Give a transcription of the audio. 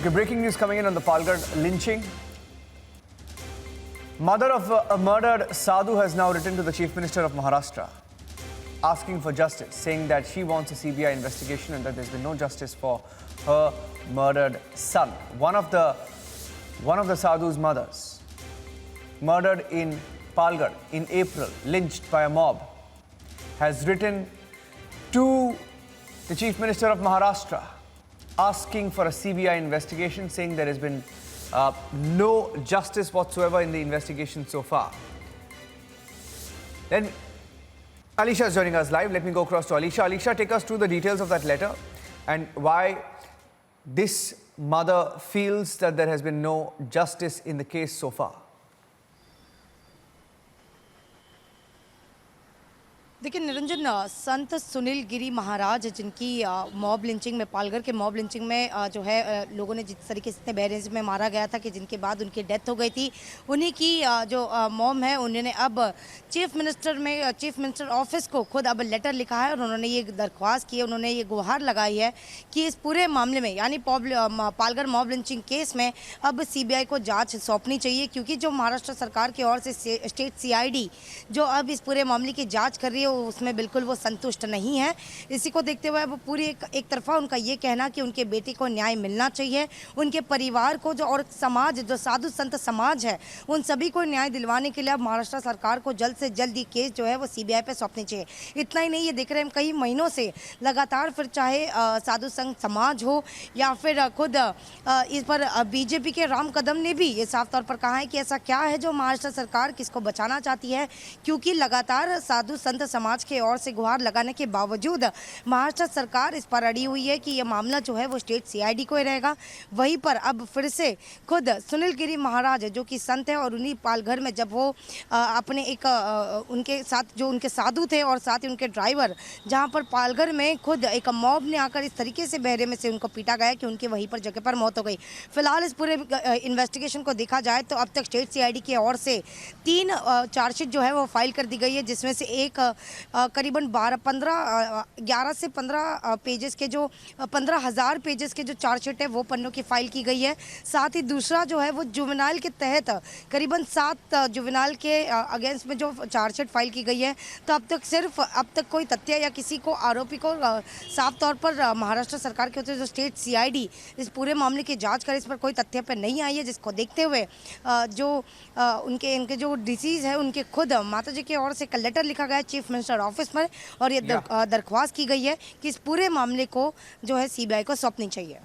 Okay, breaking news coming in on the Palghar lynching. Mother of a murdered sadhu has now written to the Chief Minister of Maharashtra asking for justice, saying that she wants a CBI investigation and that there's been no justice for her murdered son. One of the sadhu's mothers, murdered in Palghar in April, lynched by a mob, has written to the Chief Minister of Maharashtra asking for a CBI investigation, saying there has been no justice whatsoever in the investigation so far. Then Alisha is joining us live. Let me go across to Alisha. Alisha, take us through the details of that letter and why this mother feels that there has been no justice in the case so far. देखिए निरंजन, संत सुनील गिरी महाराज जिनकी mob lynching में, पालघर के mob lynching में जो है लोगों ने जिस तरीके से बैरेज में मारा गया था कि जिनके बाद उनकी डेथ हो गई थी, उन्हीं की जो मॉम है उन्होंने अब चीफ मिनिस्टर ऑफिस को खुद अब लेटर लिखा है और उन्होंने ये दरख्वास्त की है, उन्होंने ये गुहार लगाई है कि इस पूरे मामले में यानी पालघर मॉब लिंचिंग केस में अब CBI को जाँच सौंपनी चाहिए, क्योंकि जो महाराष्ट्र सरकार की ओर से स्टेट CID जो अब इस पूरे मामले की जाँच कर रही है उसमें बिल्कुल वो संतुष्ट नहीं है। इसी को देखते हुए अब पूरी एक तरफा उनका ये कहना कि उनके बेटे को न्याय मिलना चाहिए, उनके परिवार को जो और समाज जो साधु संत समाज है उन सभी को न्याय दिलवाने के लिए अब महाराष्ट्र सरकार को जल्द से जल्द ये केस जो है वो CBI पे सौंपनी चाहिए। इतना ही नहीं, ये देख रहे हैं कई महीनों से लगातार फिर चाहे साधु संत समाज हो या फिर खुद इस पर BJP के राम कदम ने भी ये साफ तौर पर कहा है कि ऐसा क्या है जो महाराष्ट्र सरकार किसको बचाना चाहती है, क्योंकि लगातार साधु संत समाज के ओर से गुहार लगाने के बावजूद महाराष्ट्र सरकार इस पर अड़ी हुई है कि यह मामला जो है वो स्टेट CID को ही रहेगा। वहीं पर अब फिर से खुद सुनील गिरी महाराज जो कि संत है और उन्हीं पालघर में जब वो अपने एक उनके साथ जो उनके साधु थे और साथ ही उनके ड्राइवर, जहां पर पालघर में खुद एक मॉब ने आकर इस तरीके से बहरे में से उनको पीटा गया कि उनकी वहीं पर जगह पर मौत हो गई। फिलहाल इस पूरे इन्वेस्टिगेशन को देखा जाए तो अब तक स्टेट CID की ओर से 3 चार्जशीट जो है वो फाइल कर दी गई है, जिसमें से एक करीबन 11 से 15 पेजेस के जो 15,000 पेजेस के जो चार्जशीट है वो पन्नों की फाइल की गई है। साथ ही दूसरा जो है वो जुवेनाइल के तहत करीबन 7 जुवेनाइल के अगेंस्ट में जो चार्जशीट फाइल की गई है। तो अब तक कोई तथ्य या किसी को आरोपी को साफ तौर पर महाराष्ट्र सरकार के होते जो स्टेट CID इस पूरे मामले की जाँच करे, इस पर कोई तथ्य पर नहीं आई है, जिसको देखते हुए जो इनके जो डिसीज़ है उनके खुद माता जी की ओर से एक लेटर लिखा गया है चीफ मिनिस्टर ऑफिस में और ये दरख्वास्त की गई है कि इस पूरे मामले को जो है CBI को सौंपनी चाहिए।